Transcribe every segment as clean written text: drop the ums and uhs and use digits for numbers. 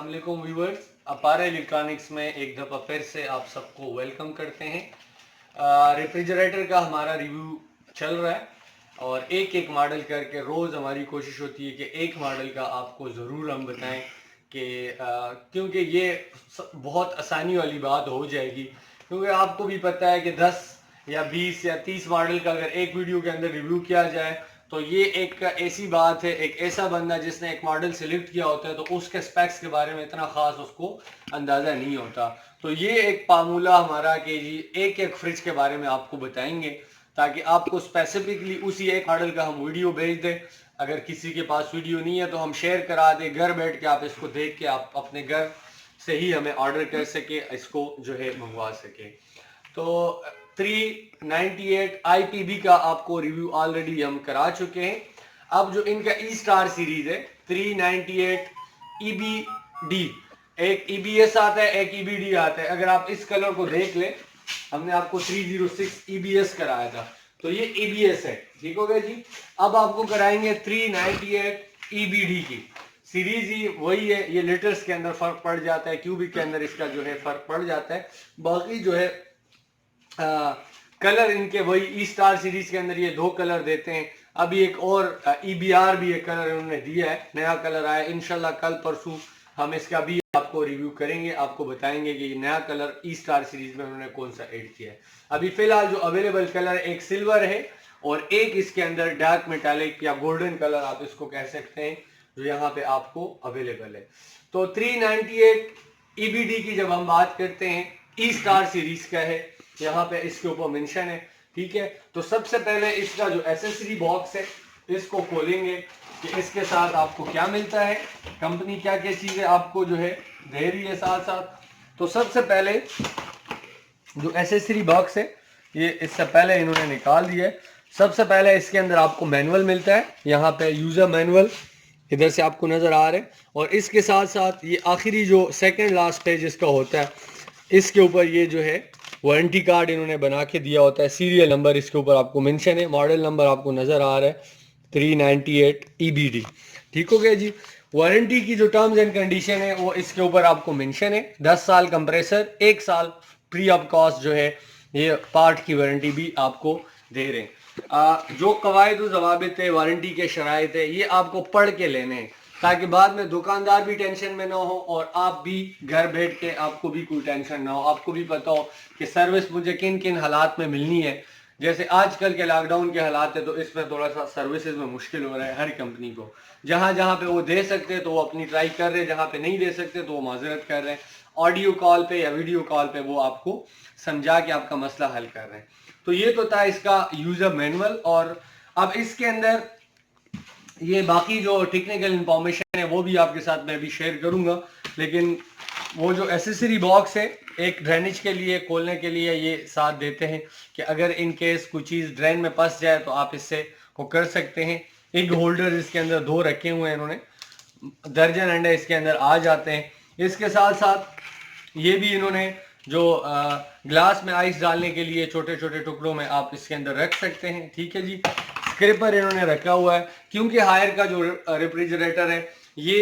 अस्सलाम वालेकुम viewers, अपारा electronics में एक दफ़ा फिर से आप सबको वेलकम करते हैं। रेफ्रिजरेटर का हमारा रिव्यू चल रहा है और एक एक मॉडल करके रोज़ हमारी कोशिश होती है कि एक मॉडल का आपको ज़रूर हम बताएं कि क्योंकि ये बहुत आसानी वाली बात हो जाएगी, क्योंकि आपको भी पता है कि 10 या 20 या 30 मॉडल का अगर एक वीडियो के अंदर रिव्यू किया जाए तो ये एक ऐसी बात है, एक ऐसा बंदा जिसने एक मॉडल सिलेक्ट किया होता है तो उसके स्पेक्स के बारे में इतना खास उसको अंदाज़ा नहीं होता। तो ये एक फार्मूला हमारा कि जी एक एक फ्रिज के बारे में आपको बताएंगे ताकि आपको स्पेसिफिकली उसी एक मॉडल का हम वीडियो भेज दें। अगर किसी के पास वीडियो नहीं है तो हम शेयर करा दें, घर बैठ के आप इसको देख के आप अपने घर से ही हमें ऑर्डर कर सके, इसको जो है मंगवा सके। तो 398 IPB का आपको रिव्यू ऑलरेडी हम करा चुके हैं। अब जो इनका ई स्टार सीरीज है 398 EBD, एक EBS आता है, एक EBD आता है। अगर आप इस कलर को देख ले, हमने आपको 306 EBS कराया था, तो ये EBS है, ठीक हो गया जी। अब आपको कराएंगे 398 EBD की सीरीज, ही वही है। ये लीटर्स के अंदर फर्क पड़ जाता है, क्यूबिक के अंदर इसका जो है फर्क पड़ जाता है। बाकी जो है कलर इनके वही ई स्टार सीरीज के अंदर ये दो कलर देते हैं। अभी एक और EBR भी एक कलर इन्होंने दिया है, नया कलर आया। इंशाल्लाह कल परसों हम इसका भी आपको रिव्यू करेंगे, आपको बताएंगे कि नया कलर ई स्टार सीरीज में उन्होंने कौन सा ऐड किया है। अभी फिलहाल जो अवेलेबल कलर एक सिल्वर है और एक इसके अंदर डार्क मेटालिक या गोल्डन कलर आप इसको कह सकते हैं, जो यहाँ पे आपको अवेलेबल है। तो 398 EBD की जब हम बात करते हैं, ई स्टार सीरीज का है, यहाँ पे इसके ऊपर मेंशन है, ठीक है। तो सबसे पहले इसका जो एसेसरी बॉक्स है इसको खोलेंगे कि इसके साथ आपको क्या मिलता है, कंपनी क्या क्या चीजें आपको जो है दे रही है साथ साथ। तो सबसे पहले जो एसेसरी बॉक्स है ये इससे पहले इन्होंने निकाल दिया है। सबसे पहले इसके अंदर आपको मैनुअल मिलता है, यहाँ पे यूजर मैनुअल इधर से आपको नजर आ रहा है, और इसके साथ साथ ये आखिरी जो सेकंड लास्ट पेज इसका होता है, इसके ऊपर ये जो है वारंटी कार्ड इन्होंने बना के दिया होता है। सीरियल नंबर इसके ऊपर आपको मेंशन है, मॉडल नंबर आपको नजर आ रहा है 398 EBD, ठीक हो गया जी। वारंटी की जो टर्म्स एंड कंडीशन है वो इसके ऊपर आपको मेंशन है। 10 साल कंप्रेसर, 1 साल फ्री ऑफ कॉस्ट जो है ये पार्ट की वारंटी भी आपको दे रहे हैं। जो कवायद व ज़वाबित है, वारंटी के शराइत है, ये आपको पढ़ के लेने हैं ताकि बाद में दुकानदार भी टेंशन में ना हो और आप भी घर बैठ के आपको भी कोई टेंशन ना हो। आपको भी पता हो कि सर्विस मुझे किन किन हालात में मिलनी है। जैसे आजकल के लॉकडाउन के हालात है तो इसमें थोड़ा सा सर्विसेज में मुश्किल हो रहा है हर कंपनी को। जहां जहां पे वो दे सकते हैं तो वो अपनी ट्राई कर रहे हैं, जहां पे नहीं दे सकते तो वो माजरत कर रहे हैं। ऑडियो कॉल पे या वीडियो कॉल पे वो आपको समझा के आपका मसला हल कर रहे हैं। तो ये तो था इसका यूजर मैनुअल। और अब इसके अंदर ये बाकी जो टेक्निकल इंफॉर्मेशन है वो भी आपके साथ मैं भी शेयर करूंगा, लेकिन वो जो एसेसरी बॉक्स है एक ड्रेनेज के लिए खोलने के लिए ये साथ देते हैं कि अगर इन केस कोई चीज़ ड्रेन में फंस जाए तो आप इससे को कर सकते हैं। एक होल्डर इसके अंदर दो रखे हुए हैं इन्होंने, दर्जन अंडे इसके अंदर आ जाते हैं। इसके साथ साथ ये भी इन्होंने जो ग्लास में आइस डालने के लिए छोटे छोटे टुकड़ों में आप इसके अंदर रख सकते हैं, ठीक है जी। स्क्रैपर इन्होंने रखा हुआ है क्योंकि हायर का जो रेफ्रिजरेटर है ये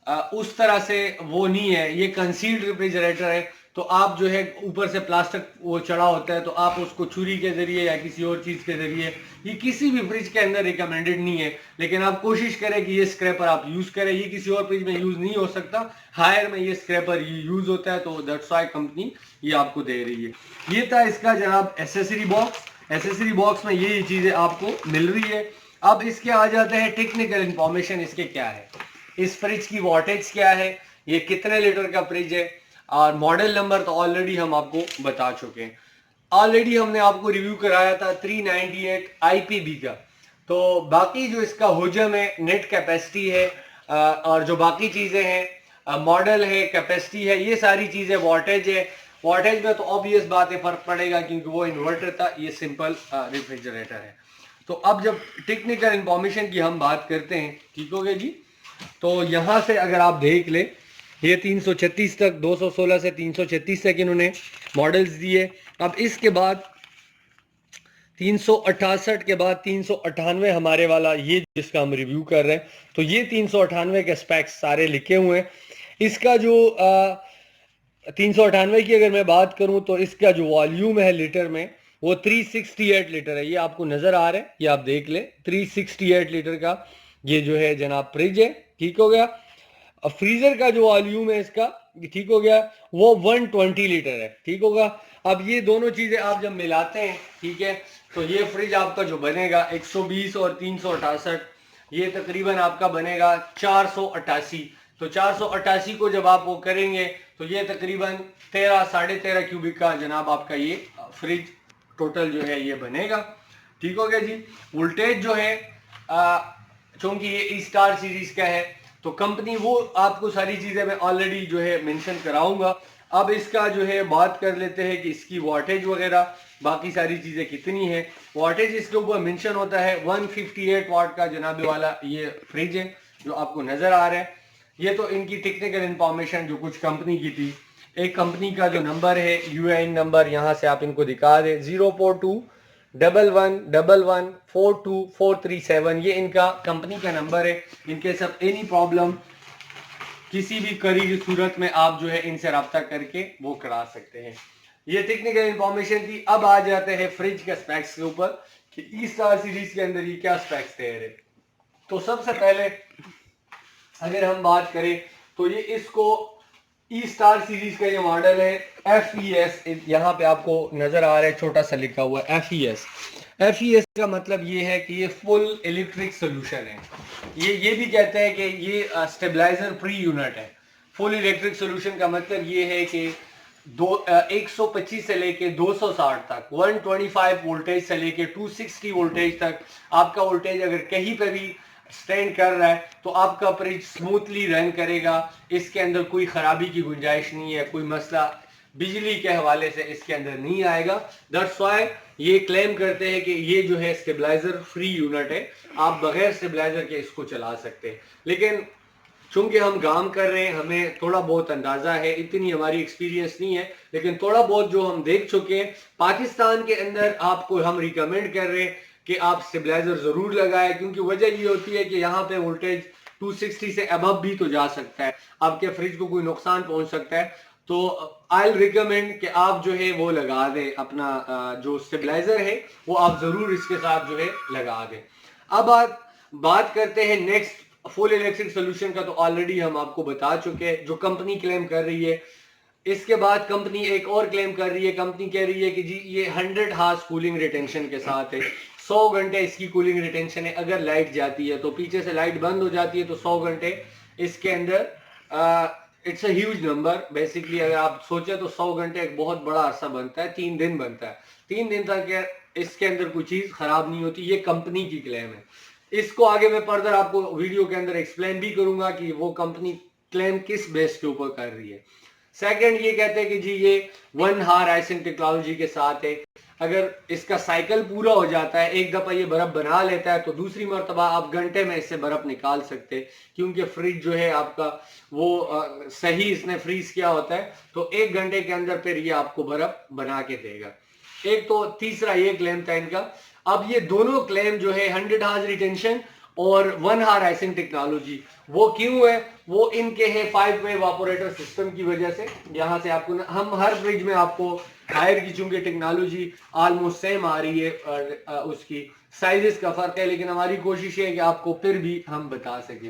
उस तरह से वो नहीं है, ये कंसील्ड रेफ्रिजरेटर है। तो आप जो है ऊपर से प्लास्टिक वो चढ़ा होता है तो आप उसको छुरी के जरिए या किसी और चीज के जरिए, ये किसी भी फ्रिज के अंदर रिकमेंडेड नहीं है, लेकिन आप कोशिश करें कि ये स्क्रैपर आप यूज करें। ये किसी और फ्रिज में यूज नहीं हो सकता, हायर में ये स्क्रैपर यूज होता है, तो दैट्स व्हाई कंपनी ये आपको दे रही है। ये था इसका जनाब एसेसरी बॉक्स। एसेसरी बॉक्स में ये चीजें आपको मिल रही है। अब इसके आ जाते हैं टेक्निकल इंफॉर्मेशन, इसके क्या है, इस फ्रिज की वॉटेज क्या है, ये कितने लीटर का फ्रिज है, और मॉडल नंबर तो ऑलरेडी हम आपको बता चुके हैं। ऑलरेडी हमने आपको रिव्यू कराया था 398 IPB का। तो बाकी जो इसका हुजम है, नेट कैपेसिटी है, और जो बाकी चीजें हैं, मॉडल है, कैपेसिटी है, ये सारी चीजें, वॉटेज है। वॉटेज में तो ऑब्वियस बात है फर्क पड़ेगा क्योंकि वो इन्वर्टर था, ये सिंपल रेफ्रिजरेटर है। तो अब जब टेक्निकल इंफॉर्मेशन की हम बात करते हैं, ठीक हो गया जी। तो यहां से अगर आप देख ले, ये 336 तक, 216 से 336 तक इन्होंने मॉडल्स दिए। अब इसके बाद 368 के बाद 398 हमारे वाला, ये जिसका हम रिव्यू कर रहे हैं, तो ये 398 के स्पेक्स सारे लिखे हुए हैं। इसका जो 398 की अगर मैं बात करूं तो इसका जो वॉल्यूम है लीटर में वो 368 लीटर है। ये आपको नजर आ रहा है, ये आप देख ले 368 लीटर का ये जो है जनाब फ्रिज है। ठीक हो गया। अब फ्रीजर का जो वॉल्यूम है इसका, ठीक हो गया, वो 120 लीटर है। ठीक होगा। अब ये दोनों चीजें आप जब मिलाते हैं, ठीक है, तो ये फ्रिज आपका जो बनेगा 120 और 368, ये तकरीबन आपका बनेगा 488। तो 488 को जब आप वो करेंगे तो ये तकरीबन 13 साढ़े 13 क्यूबिक का जनाब आपका ये फ्रिज टोटल जो है ये बनेगा। ठीक हो गया जी। वोल्टेज जो है चूंकि ये ई स्टार सीरीज का है तो कंपनी वो आपको सारी चीजें मैं ऑलरेडी जो है मेंशन कराऊंगा। अब इसका जो है बात कर लेते हैं कि इसकी वाटेज वगैरह बाकी सारी चीजें कितनी है। वाटेज इसके ऊपर मेंशन होता है 158 वाट का जनाबे वाला ये फ्रिज है जो आपको नजर आ रहा है। ये तो इनकी टेक्निकल इंफॉर्मेशन जो कुछ कंपनी की थी। एक कंपनी का जो नंबर है यूएन नंबर यहां से आप इनको दिखा दे 04211142437, ये इनका कंपनी का नंबर है। इनके सब एनी प्रॉब्लम किसी भी करीबी सूरत में आप जो है इनसे रब्ता करके वो करा सकते हैं। ये टेक्निकल इंफॉर्मेशन थी। अब आ जाते हैं फ्रिज के स्पेक्स के ऊपर कि ई स्टार सीरीज के अंदर ये क्या स्पेक्स थे। तो सबसे पहले अगर हम बात करें तो ये इसको ई स्टार सीरीज का ये मॉडल है FES, यहाँ पे आपको नजर आ रहा है छोटा सा लिखा हुआ है FES। FES का मतलब ये है कि ये फुल इलेक्ट्रिक सोल्यूशन है। ये भी कहते हैं कि ये स्टेबलाइजर फ्री यूनिट है। फुल इलेक्ट्रिक सोल्यूशन का मतलब ये है कि 125 से लेके 260 तक, 125 वोल्टेज से लेके 260 वोल्टेज तक आपका वोल्टेज अगर कहीं पे भी स्टैंड कर रहा है तो आपका फ्रिज स्मूथली रन करेगा। इसके अंदर कोई खराबी की गुंजाइश नहीं है, कोई मसला बिजली के हवाले से इसके अंदर नहीं आएगा। दैट्स व्हाई ये क्लेम करते हैं कि ये जो है स्टेबलाइजर फ्री यूनिट है, आप बगैर स्टेबलाइजर के इसको चला सकते हैं। लेकिन चूंकि हम काम कर रहे हैं हमें थोड़ा बहुत अंदाजा है, इतनी हमारी एक्सपीरियंस नहीं है, लेकिन थोड़ा बहुत जो हम देख चुके हैं पाकिस्तान के अंदर आपको हम रिकमेंड कर रहे हैं कि आप स्टेबलाइजर जरूर लगाएं, क्योंकि वजह ये होती है कि यहाँ पे वोल्टेज 260 से अबव भी तो जा सकता है, आपके फ्रिज को कोई नुकसान पहुंच सकता है। तो आई रिकमेंड कि आप जो है वो लगा दें, अपना जो स्टेबलाइजर है वो आप जरूर इसके साथ जो है लगा दें। अब बात करते हैं नेक्स्ट फुल इलेक्ट्रिक सोल्यूशन का। तो ऑलरेडी हम आपको बता चुके हैं जो कंपनी क्लेम कर रही है। इसके बाद कंपनी एक और क्लेम कर रही है, कंपनी कह रही है कि जी ये 100 हार्स कूलिंग रिटेंशन के साथ है, 100 घंटे इसकी कूलिंग रिटेंशन है। अगर लाइट जाती है तो पीछे से लाइट बंद हो जाती है तो 100 घंटे इसके अंदर it's a huge number. Basically अगर आप सोचे तो 100 घंटे एक बहुत बड़ा अरसा बनता है, 3 दिन बनता है। 3 दिन तक इसके अंदर कोई चीज खराब नहीं होती, ये कंपनी की क्लेम है। इसको आगे मैं फर्दर आपको वीडियो के अंदर एक्सप्लेन भी करूंगा कि वो कंपनी क्लेम किस बेस के ऊपर कर रही है। सेकंड ये कहते हैं कि जी ये 1 हार आइसिंग टेक्नोलॉजी के साथ है। अगर इसका साइकिल पूरा हो जाता है, एक दफा ये बर्फ बना लेता है तो दूसरी मरतबा आप घंटे में इससे बर्फ निकाल सकते हैं, क्योंकि फ्रिज जो है आपका वो सही इसने फ्रीज किया होता है, तो 1 घंटे के अंदर फिर ये आपको बर्फ बना के देगा। एक तो तीसरा ये क्लेम था इनका। अब ये दोनों क्लेम जो है 100 हार्स रिटेंशन और 1 हार आइसिंग टेक्नोलॉजी, वो क्यों है? वो इनके है 5 वे इवापोरेटर सिस्टम की वजह से। यहां से आपको हम हर फ्रिज में आपको हायर की चूंकि टेक्नोलॉजी ऑलमोस्ट सेम आ रही है और उसकी साइजेस का फर्क है, लेकिन हमारी कोशिश है कि आपको फिर भी हम बता सके।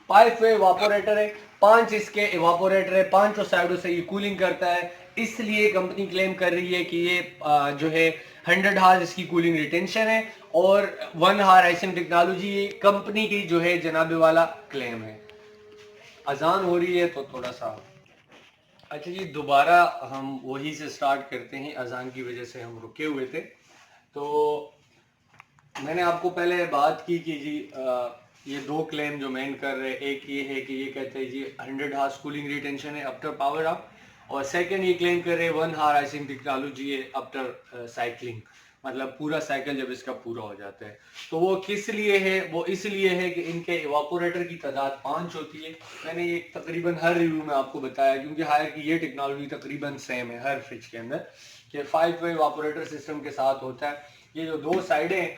5 वे इवापोरेटर है, 5 इसके इवापोरेटर है, 5 साइडों से ये कूलिंग करता है। इसलिए कंपनी क्लेम कर रही है कि ये जो है 100 हार्स इसकी कूलिंग रिटेंशन है और 1 हार आइसिंग टेक्नोलॉजी ये कंपनी की जो है जनाबे वाला क्लेम है। अजान हो रही है तो थोड़ा सा अच्छा जी, दोबारा हम वही से स्टार्ट करते हैं। अजान की वजह से हम रुके हुए थे। तो मैंने आपको पहले बात की कि जी ये दो क्लेम जो मेन कर रहे हैं, एक ये है कि ये कहते हैं जी 100 हार्स कूलिंग रिटेंशन है आफ्टर पावर अप, और सेकंड ये क्लेम कर रहे हैं 1 हार आइसिंग टेक्नोलॉजी है आफ्टर साइकिलिंग, मतलब पूरा साइकिल जब इसका पूरा हो जाता है। तो वो किस लिए है? वो इसलिए है कि इनके इवापोरेटर की तादाद 5 होती है। मैंने ये तकरीबन हर रिव्यू में आपको बताया, क्योंकि हायर की ये टेक्नोलॉजी तकरीबन सेम है हर फ्रिज के अंदर कि 5 वे इवापोरेटर सिस्टम के साथ होता है। ये जो दो साइडें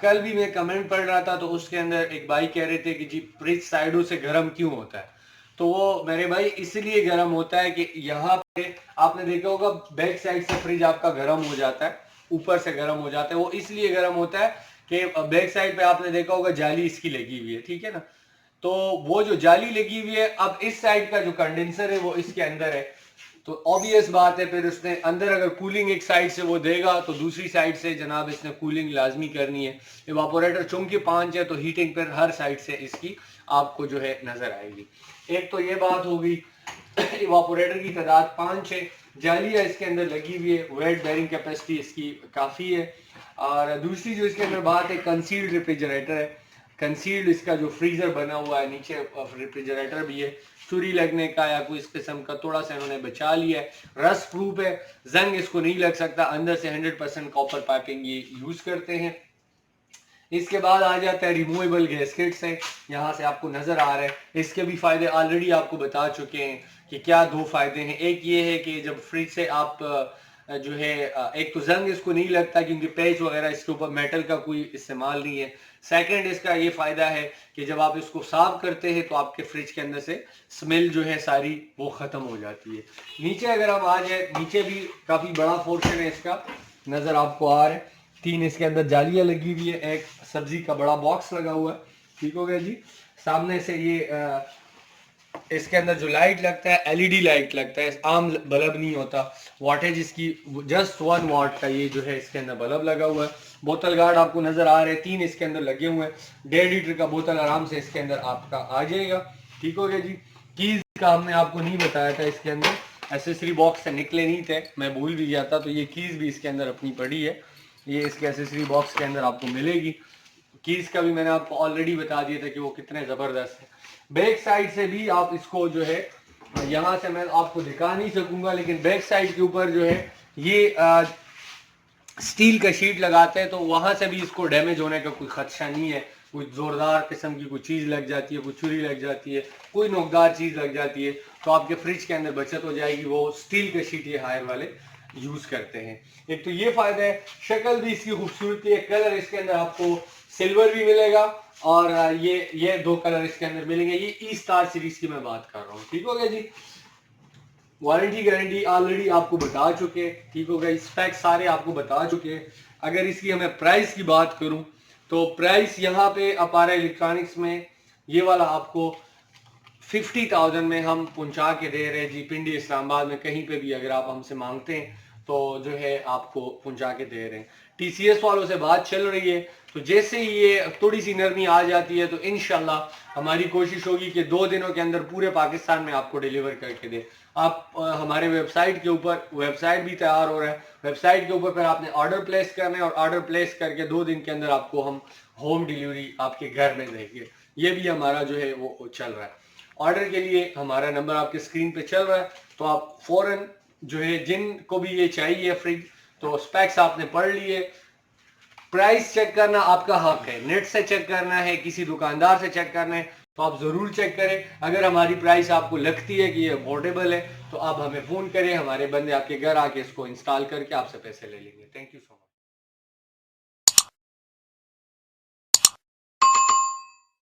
कल भी मैं कमेंट पढ़ रहा था तो उसके अंदर एक भाई कह रहे थे कि जी फ्रिज साइडों से गर्म क्यों होता है? तो वो मेरे भाई इसलिए गर्म होता है कि यहाँ पे आपने देखा होगा बैक साइड से फ्रिज आपका गर्म हो जाता है, ऊपर से गर्म हो जाता है। वो इसलिए गर्म होता है कि बैक साइड पे आपने देखा होगा जाली इसकी लगी हुई है, ठीक है ना। तो वो जो जाली लगी हुई है, अब इस साइड का जो कंडेंसर है वो इसके अंदर है, तो ऑब्वियस बात है फिर उसने अंदर अगर कूलिंग एक साइड से वो देगा तो दूसरी साइड से जनाब इसने कूलिंग लाजमी करनी है। इवापोरेटर चूंकि 5 है तो हीटिंग फिर हर साइड से इसकी आपको जो है नजर आएगी। एक तो ये बात होगी, इवापोरेटर की तादाद 5 है, जालियाँ इसके अंदर लगी हुई है, वेट बेरिंग कैपेसिटी इसकी काफ़ी है। और दूसरी जो इसके अंदर बात है, कंसील्ड रेफ्रिजरेटर है, कंसील्ड इसका जो फ्रीजर बना हुआ है, नीचे रेफ्रिजरेटर भी है, चुरी लगने का या कोई इस किस्म का थोड़ा सा इन्होंने बचा लिया है, रस्ट प्रूफ है, जंग इसको नहीं लग सकता, अंदर से 100% कॉपर पाइपिंग ये यूज करते हैं। इसके बाद आ जाता है रिमूवेबल गैस्केट्स है, यहाँ से आपको नजर आ रहा है, इसके भी फायदे ऑलरेडी आपको बता चुके हैं कि क्या दो फायदे हैं। एक ये है कि जब फ्रिज से आप जो है एक तो जंग इसको नहीं लगता क्योंकि पेच वगैरह इसके ऊपर मेटल का कोई इस्तेमाल नहीं है। सेकंड इसका ये फायदा है कि जब आप इसको साफ करते हैं तो आपके फ्रिज के अंदर से स्मेल जो है सारी वो खत्म हो जाती है। नीचे अगर हम आ जाए, नीचे भी काफी बड़ा पोर्शन है इसका, नजर आपको आ रहा है, 3 इसके अंदर जालियां लगी हुई है, एक सब्जी का बड़ा बॉक्स लगा हुआ है, ठीक हो गया जी। सामने से ये इसके अंदर जो लाइट लगता है एलईडी लाइट लगता है, आम बल्ब नहीं होता, वाटेज इसकी जस्ट 1 वाट का ये जो है इसके अंदर बल्ब लगा हुआ है। बोतल गार्ड आपको नजर आ रहे हैं, 3 इसके अंदर लगे हुए हैं, 1.5 लीटर का बोतल आराम से इसके अंदर आपका आ जाएगा, ठीक हो गया जी। कीज का हमने आपको नहीं बताया था, इसके अंदर एसेसरी बॉक्स से निकले नहीं थे, मैं भूल भी गया था, तो ये कीज भी इसके अंदर अपनी पड़ी है, ये इसके एसेसरी बॉक्स के अंदर आपको मिलेगी। कीज का भी मैंने आपको ऑलरेडी बता दिया था कि वो कितने जबरदस्त है। बैक साइड से भी आप इसको जो है, यहाँ से मैं आपको दिखा नहीं सकूंगा, लेकिन बैक साइड के ऊपर जो है ये स्टील का शीट लगाते हैं, तो वहां से भी इसको डैमेज होने का कोई खदशा नहीं है। कोई जोरदार किस्म की कोई चीज लग जाती है, कोई छुरी लग जाती है, कोई नोकदार चीज लग जाती है, तो आपके फ्रिज के अंदर बचत हो जाएगी। वो स्टील के शीट ये हायर वाले यूज करते हैं। एक तो ये फायदा है, शक्ल भी इसकी खूबसूरती है, कलर इसके अंदर आपको सिल्वर भी मिलेगा और ये 2 कलर इसके अंदर मिलेंगे। ये ई स्टार सीरीज की मैं बात कर रहा हूँ, ठीक हो गया जी। वारंटी गारंटी ऑलरेडी आपको बता चुके, ठीक हो गया, स्पेक्स सारे आपको बता चुके। अगर इसकी हमें प्राइस की बात करूं तो प्राइस यहाँ पे अपारा इलेक्ट्रॉनिक्स में ये वाला आपको 50,000 में हम पहुंचा के दे रहे हैं जी। पिंडी इस्लामाबाद में कहीं पे भी अगर आप हमसे मांगते हैं तो जो है आपको पहुंचा के दे रहे हैं। टीसीएस वालों से बात चल रही है, तो जैसे ही ये थोड़ी सी नरमी आ जाती है तो इंशाल्लाह हमारी कोशिश होगी कि 2 दिनों के अंदर पूरे पाकिस्तान में आपको डिलीवर करके दे। आप हमारे वेबसाइट के ऊपर, वेबसाइट भी तैयार हो रहा है, वेबसाइट के ऊपर फिर आपने ऑर्डर प्लेस करना है और ऑर्डर प्लेस करके 2 दिन के अंदर आपको हम होम डिलीवरी आपके घर में देंगे। ये भी हमारा जो है वो चल रहा है। ऑर्डर के लिए हमारा नंबर आपके स्क्रीन पे चल रहा है, तो आप फौरन जो है, जिनको भी ये चाहिए फ्रिज, तो स्पेक्स आपने पढ़ लिए, प्राइस चेक करना आपका हक है, नेट से चेक करना है, किसी दुकानदार से चेक करना है, तो आप जरूर चेक करें। अगर हमारी प्राइस आपको लगती है कि ये अफोर्डेबल है तो आप हमें फोन करें, हमारे बंदे आपके घर आके इसको इंस्टॉल करके आपसे पैसे ले लेंगे। Thank you so much.